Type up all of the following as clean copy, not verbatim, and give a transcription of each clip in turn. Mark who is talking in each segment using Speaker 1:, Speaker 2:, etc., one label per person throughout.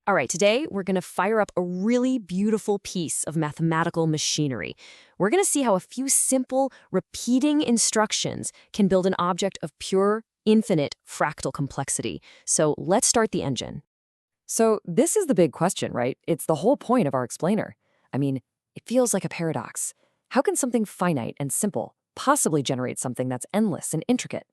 Speaker 1: All right, today we're going to fire up a really beautiful piece of mathematical machinery. We're going to see how a few simple, repeating instructions can build an object of pure, infinite fractal complexity. So let's start the engine.
Speaker 2: So this is the big question, right? It's the whole point of our explainer. I mean, it feels like a paradox. How can something finite and simple possibly generate something that's endless and intricate?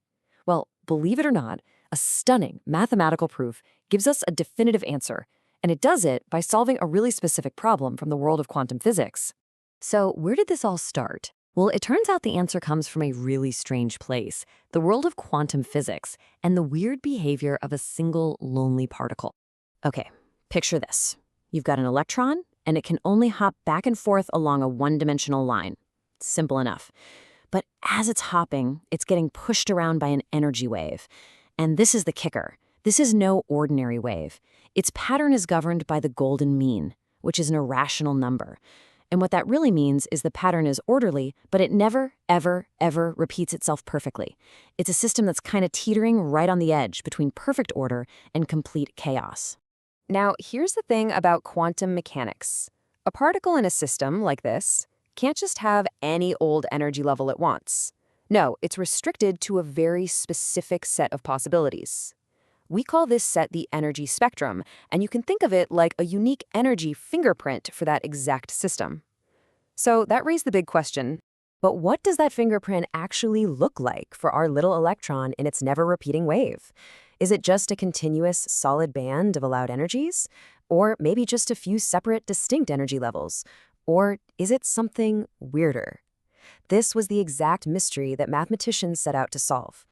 Speaker 2: Well, believe it or not, a stunning mathematical proof gives us a definitive answer, and it does it by solving a really specific problem from the world of quantum physics. So where did this all start? Well, it turns out the answer comes from a really strange place, the world of quantum physics and the weird behavior of a single lonely particle. Okay, picture this. You've got an electron, and it can only hop back and forth along a one-dimensional line. Simple enough. But as it's hopping, it's getting pushed around by an energy wave. And this is the kicker. This is no ordinary wave. Its pattern is governed by the golden mean, which is an irrational number. And what that really means is the pattern is orderly, but it never, ever, ever repeats itself perfectly. It's a system that's kind of teetering right on the edge between perfect order and complete chaos.
Speaker 1: Now, here's the thing about quantum mechanics. A particle in a system like this can't just have any old energy level it wants. No, it's restricted to a very specific set of possibilities. We call this set the energy spectrum, and you can think of it like a unique energy fingerprint for that exact system. So that raised the big question, but what does that fingerprint actually look like for our little electron in its never-repeating wave? Is it just a continuous, solid band of allowed energies? Or maybe just a few separate, distinct energy levels? Or is it something weirder? This was the exact mystery that mathematicians set out to solve.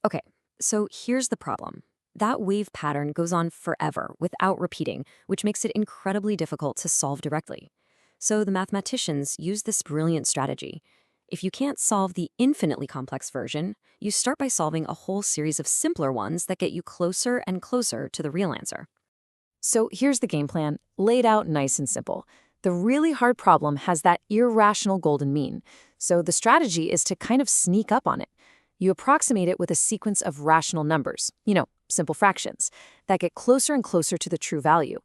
Speaker 1: Okay, so here's the problem. That wave pattern goes on forever without repeating, which makes it incredibly difficult to solve directly. So the mathematicians used this brilliant strategy. If you can't solve the infinitely complex version, you start by solving a whole series of simpler ones that get you closer and closer to the real answer.
Speaker 2: So here's the game plan, laid out nice and simple. The really hard problem has that irrational golden mean, so the strategy is to kind of sneak up on it. You approximate it with a sequence of rational numbers, simple fractions, that get closer and closer to the true value.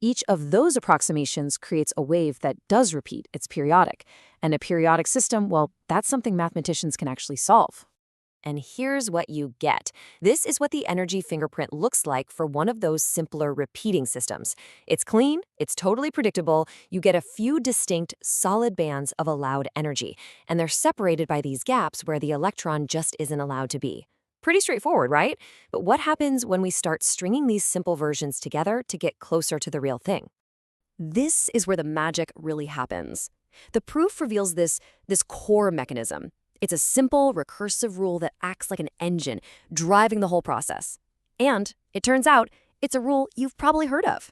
Speaker 2: Each of those approximations creates a wave that does repeat. It's periodic. And a periodic system, well, that's something mathematicians can actually solve.
Speaker 1: And here's what you get. This is what the energy fingerprint looks like for one of those simpler repeating systems. It's clean, it's totally predictable, you get a few distinct, solid bands of allowed energy, and they're separated by these gaps where the electron just isn't allowed to be. Pretty straightforward, right? But what happens when we start stringing these simple versions together to get closer to the real thing? This is where the magic really happens. The proof reveals this core mechanism. It's a simple, recursive rule that acts like an engine, driving the whole process. And it turns out, it's a rule you've probably heard of.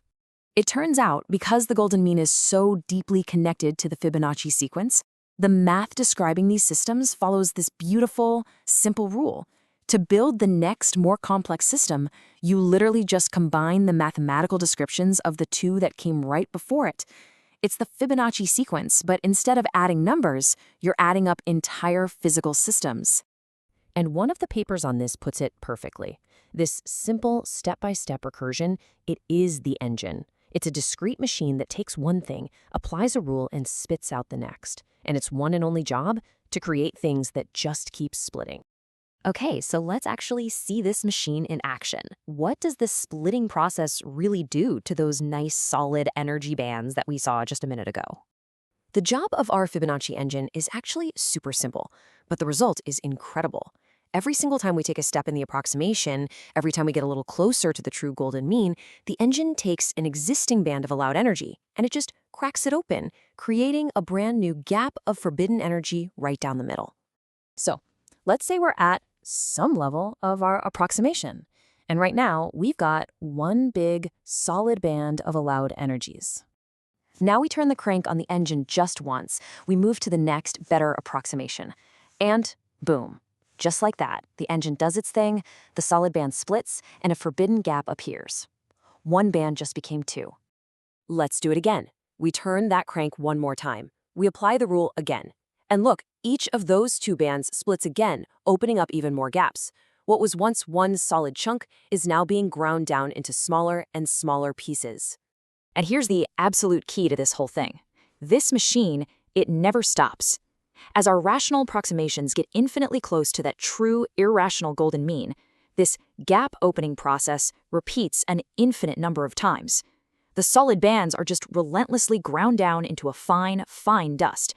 Speaker 1: It turns out, because the golden mean is so deeply connected to the Fibonacci sequence, the math describing these systems follows this beautiful, simple rule. To build the next, more complex system, you literally just combine the mathematical descriptions of the two that came right before it. It's the Fibonacci sequence, but instead of adding numbers, you're adding up entire physical systems. And one of the papers on this puts it perfectly. This simple step-by-step recursion, it is the engine. It's a discrete machine that takes one thing, applies a rule, and spits out the next. And its one and only job? To create things that just keep splitting. Okay, so let's actually see this machine in action. What does this splitting process really do to those nice, solid energy bands that we saw just a minute ago? The job of our Fibonacci engine is actually super simple, but the result is incredible. Every single time we take a step in the approximation, every time we get a little closer to the true golden mean, the engine takes an existing band of allowed energy, and it just cracks it open, creating a brand new gap of forbidden energy right down the middle. So, let's say we're at some level of our approximation. And right now, we've got one big, solid band of allowed energies. Now we turn the crank on the engine just once. We move to the next, better approximation. And boom. Just like that, the engine does its thing, the solid band splits, and a forbidden gap appears. One band just became two. Let's do it again. We turn that crank one more time. We apply the rule again. And look, each of those two bands splits again, opening up even more gaps. What was once one solid chunk is now being ground down into smaller and smaller pieces.
Speaker 3: And here's the absolute key to this whole thing. This machine, it never stops. As our rational approximations get infinitely close to that true irrational golden mean, this gap-opening process repeats an infinite number of times. The solid bands are just relentlessly ground down into a fine, fine dust.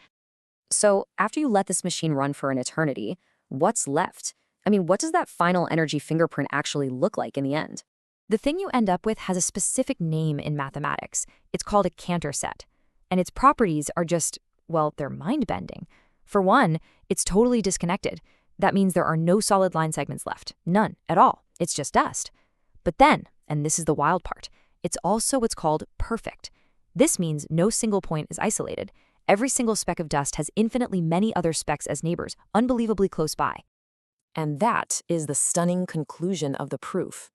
Speaker 2: So after you let this machine run for an eternity, what's left? I mean, what does that final energy fingerprint actually look like in the end?
Speaker 3: The thing you end up with has a specific name in mathematics. It's called a Cantor set. And its properties are just, well, they're mind-bending. For one, it's totally disconnected. That means there are no solid line segments left. None at all. It's just dust. But then, and this is the wild part, it's also what's called perfect. This means no single point is isolated. Every single speck of dust has infinitely many other specks as neighbors, unbelievably close by.
Speaker 1: And that is the stunning conclusion of the proof.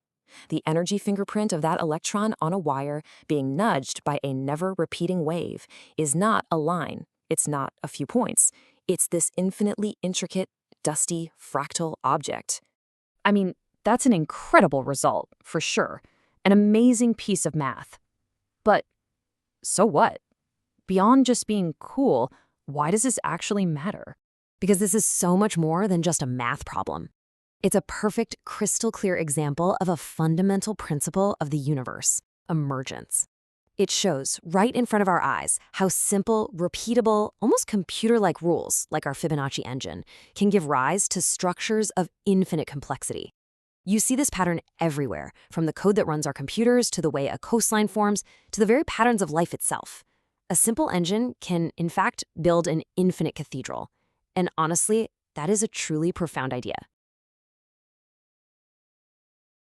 Speaker 1: The energy fingerprint of that electron on a wire being nudged by a never-repeating wave is not a line. It's not a few points. It's this infinitely intricate, dusty, fractal object.
Speaker 3: I mean, that's an incredible result, for sure. An amazing piece of math. But so what? Beyond just being cool, why does this actually matter?
Speaker 1: Because this is so much more than just a math problem. It's a perfect, crystal-clear example of a fundamental principle of the universe, emergence. It shows right in front of our eyes how simple, repeatable, almost computer-like rules, like our Fibonacci engine, can give rise to structures of infinite complexity. You see this pattern everywhere, from the code that runs our computers to the way a coastline forms to the very patterns of life itself. A simple engine can, in fact, build an infinite cathedral. And honestly, that is a truly profound idea.